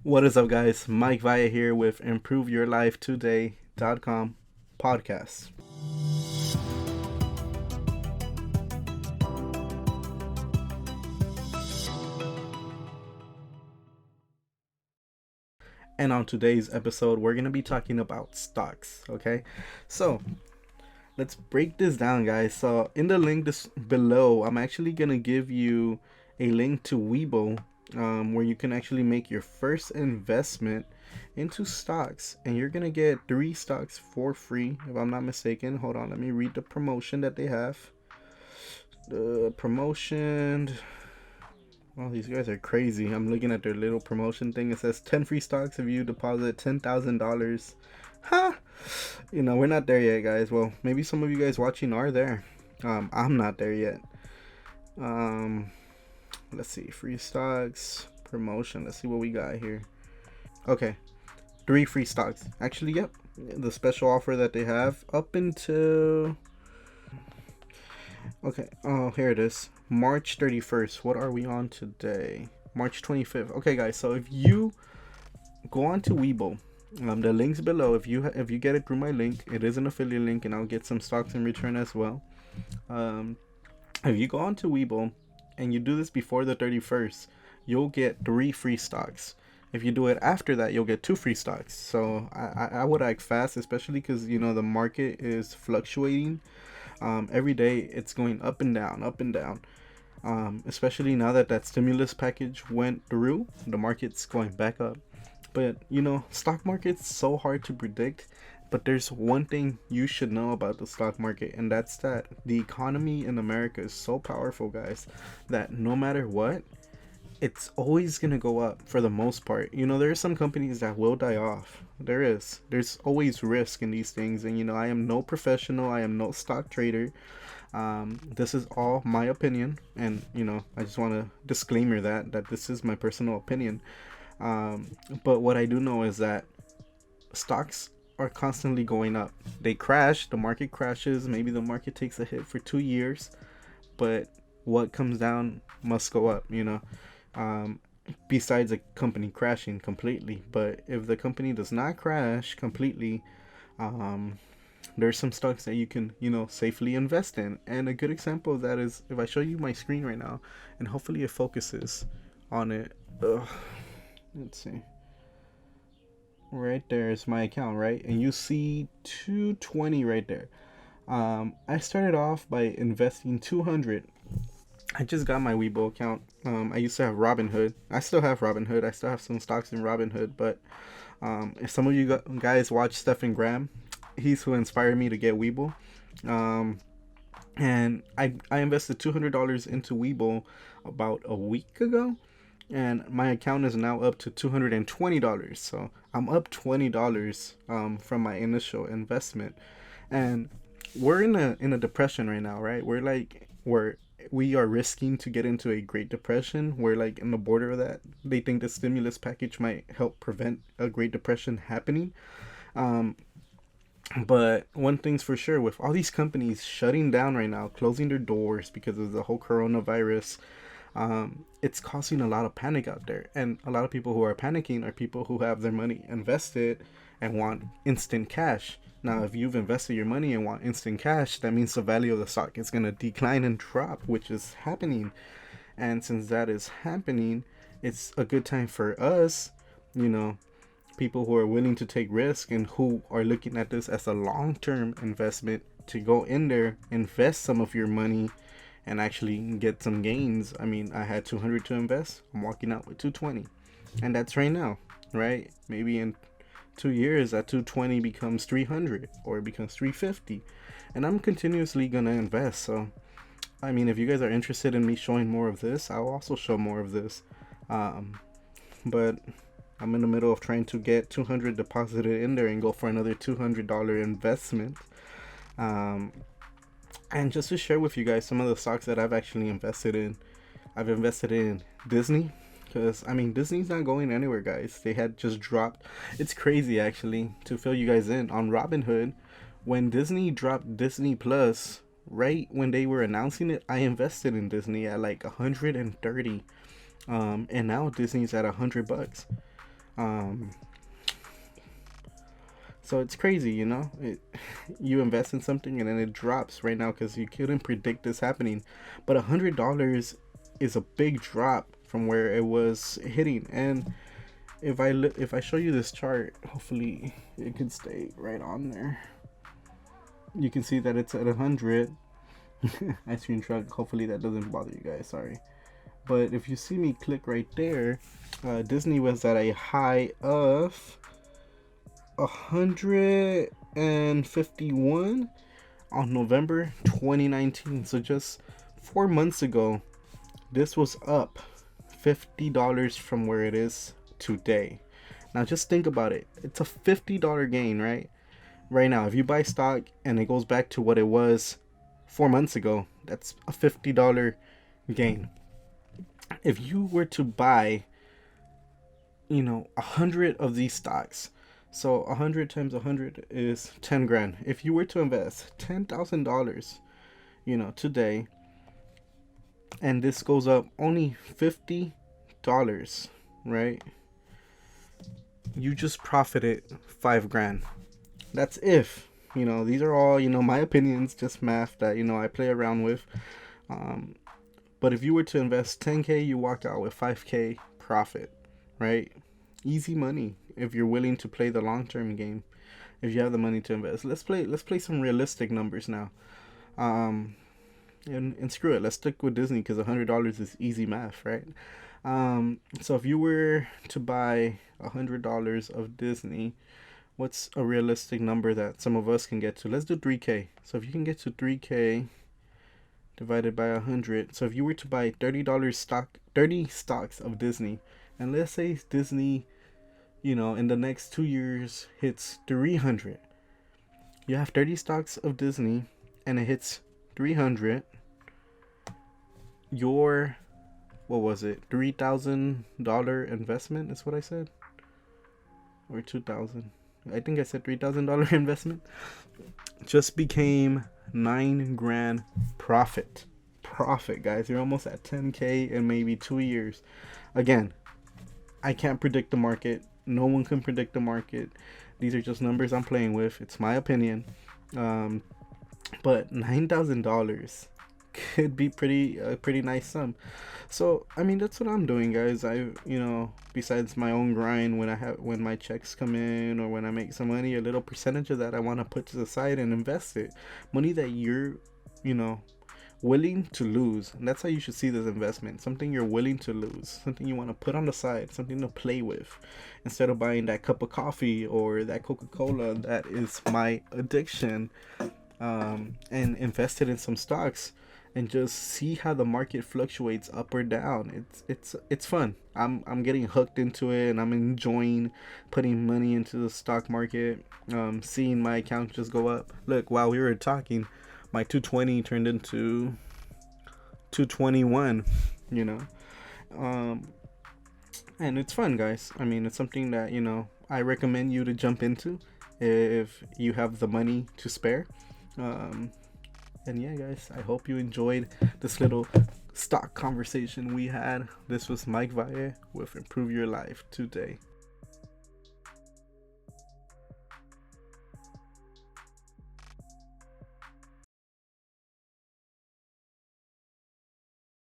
What is up, guys? Mike Valle here with ImproveYourLifeToday.com podcast. And on today's episode, we're going to be talking about stocks, okay? So, let's break this down, guys. So, in the link below, I'm actually going to give you a link to Weibo where you can actually make your first investment into stocks, and you're gonna get 3 stocks for free if I'm not mistaken. Hold on, let me read the promotion that they have. The promotion, well, these guys are crazy. I'm looking at their little promotion thing. It says 10 free stocks if you deposit $10,000. Huh? We're not there yet, guys. Well, maybe some of you guys watching are there. I'm not there yet. Let's see, free stocks promotion. Let's see what we got here. Okay, 3 free stocks. Actually, yep, the special offer that they have up until, okay, oh, here it is, March 31st. What are we on today? March 25th. Okay, guys, so if you go on to Weibo, the link's below. If you get it through my link, it is an affiliate link, and I'll get some stocks in return as well. If you go on to Weibo and you do this before the 31st, you'll get 3 free stocks. If you do it after that, you'll get 2 free stocks. So I would act fast, especially because the market is fluctuating. Every day it's going up and down, up and down. Especially now that stimulus package went through, the market's going back up. But stock market's so hard to predict. But there's one thing you should know about the stock market, and that's that the economy in America is so powerful, guys, that no matter what, it's always going to go up for the most part. There are some companies that will die off. There's always risk in these things. And I am no professional. I am no stock trader. This is all my opinion. And I just want to disclaimer that this is my personal opinion. But what I do know is that stocks are constantly going up. They crash, the market crashes, maybe the market takes a hit for 2 years, but what comes down must go up, besides a company crashing completely. But if the company does not crash completely, there's some stocks that you can safely invest in. And a good example of that is if I show you my screen right now, and hopefully it focuses on it. Let's see. Right there is my account, right? And you see 220 right there. I started off by investing 200. I just got my Weibo account. I used to have Robinhood. I still have Robinhood. I still have some stocks in Robinhood. But if some of you guys watch Stephen Graham, he's who inspired me to get Weibo. And I invested $200 into Weibo about a week ago. And my account is now up to $220. So I'm up $20 from my initial investment. And we're in a depression right now, right? We are risking to get into a Great Depression. We're like in the border of that. They think the stimulus package might help prevent a Great Depression happening. But one thing's for sure, with all these companies shutting down right now, closing their doors because of the whole coronavirus, it's causing a lot of panic out there. And a lot of people who are panicking are people who have their money invested and want instant cash. Now, if you've invested your money and want instant cash, that means the value of the stock is going to decline and drop, which is happening. And since that is happening, it's a good time for us, people who are willing to take risk and who are looking at this as a long-term investment, to go in there, invest some of your money, and actually get some gains. I mean, I had 200 to invest. I'm walking out with 220. And that's right now, right? Maybe in 2 years, that 220 becomes 300 or it becomes 350. And I'm continuously going to invest. So, I mean, if you guys are interested in me showing more of this, I'll also show more of this. But I'm in the middle of trying to get 200 deposited in there and go for another $200 investment. And just to share with you guys some of the stocks that I've actually invested in. I've invested in Disney, because Disney's not going anywhere, guys. They had just dropped. It's crazy, actually, to fill you guys in on Robinhood. When Disney dropped Disney Plus, right when they were announcing it, I invested in Disney at like 130. And now Disney's at $100. Um, so it's crazy, you know. You invest in something and then it drops right now because you couldn't predict this happening. But $100 is a big drop from where it was hitting. And if I show you this chart, hopefully it can stay right on there. You can see that it's at 100. Ice cream truck. Hopefully that doesn't bother you guys. Sorry. But if you see me click right there, Disney was at a high of 151 on November 2019. So just 4 months ago, this was up $50 from where it is today. Now just think about it. It's a $50 gain, right? Right now, if you buy stock and it goes back to what it was 4 months ago, that's a $50 gain. If you were to buy, 100 of these stocks, so 100 times 100 is 10 grand. If you were to invest $10,000, today, and this goes up only $50, right? You just profited 5 grand. That's if, these are all, my opinions, just math that, I play around with. But if you were to invest 10K, you walk out with 5K profit, right? Easy money if you're willing to play the long-term game. If you have the money to invest, let's play some realistic numbers now. And screw it, let's stick with Disney because $100 is easy math, right? So if you were to buy $100 of Disney, what's a realistic number that some of us can get to? Let's do 3K. So if you can get to 3K divided by 100. So if you were to buy $30 stocks of Disney, and let's say Disney, in the next 2 years hits 300. You have 30 stocks of Disney and it hits 300. Your, what was it? $3,000 investment is what I said? Or 2,000. I think I said $3,000 investment. Just became 9 grand profit, guys. You're almost at 10K in maybe 2 years. Again, I can't predict the market. No one can predict the market. These are just numbers I'm playing with. It's my opinion. But $9,000 could be pretty nice sum. So that's what I'm doing, guys. Besides my own grind, when my checks come in or when I make some money, a little percentage of that I want to put to the side and invest it. Money that you're willing to lose. And that's how you should see this investment. Something you're willing to lose, something you want to put on the side, something to play with, instead of buying that cup of coffee or that Coca-Cola that is my addiction. And invest it in some stocks and just see how the market fluctuates up or down. It's fun. I'm getting hooked into it, and I'm enjoying putting money into the stock market. Seeing my account just go up. Look, while we were talking, my 220 turned into 221. And it's fun, guys. It's something that I recommend you to jump into if you have the money to spare. And yeah, guys, I hope you enjoyed this little stock conversation we had. This was Mike Valle with Improve Your Life Today.